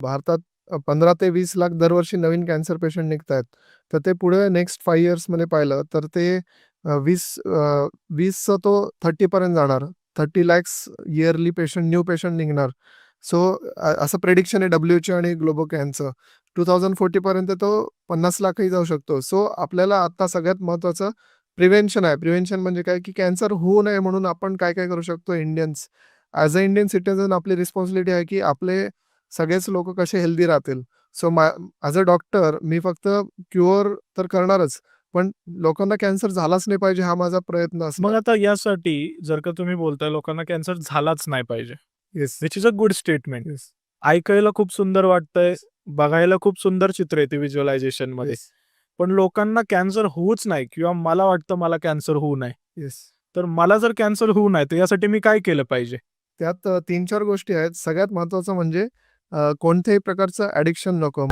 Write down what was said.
भारतात 15 ते 20 लाख दरवर्षी नवीन कॅन्सर पेशंट निघतायत. तर ते पुढे नेक्स्ट 5 इयर्समध्ये पाहिलं तर ते 20चं तो 30 पर्यंत जाणार. 30 लॅक्स इयरली न्यू पेशंट निघणार. सो असं प्रेडिक्शन आहे WHO आणि ग्लोबोकॅनचं. 2040 पर्यंत तो 50 लाखही जाऊ शकतो. सो आपल्याला आता सगळ्यात महत्त्वाचं प्रिव्हेन्शन आहे. प्रिव्हेन्शन म्हणजे काय, की कॅन्सर होऊ नये म्हणून आपण काय-काय करू शकतो Indians. As a Indian citizen आपली रिस्पॉन्सिबिलिटी आहे, की आपले सगळेच लोकं कसे हेल्दी राहतील. सो ॲज अ डॉक्टर मी फक्त क्युअर तर करणारच, पण लोकांना कॅन्सर झालाच नाही पाहिजे हा माझा प्रयत्न मग असणार. आता यासाठी जर का तुम्ही बोलताय लोकांना कॅन्सर झालाच नाही पाहिजे. Yes, which is a good statement. Yes, ऐकायला खूप सुंदर वाटतंय, बघायला खूप सुंदर चित्र येते व्हिज्युअलायझेशनमध्ये. येस, पण लोकांना कॅन्सर होऊच नाही किंवा मला वाटतं मला कॅन्सर होऊ नये. येस. तर मला जर कॅन्सर होऊ नये, तर यासाठी मी काय केलं पाहिजे? त्यात 3-4 गोष्टी आहेत. सगळ्यात महत्त्वाचं म्हणजे कोणत्याही प्रकारचं ॲडिक्शन नको.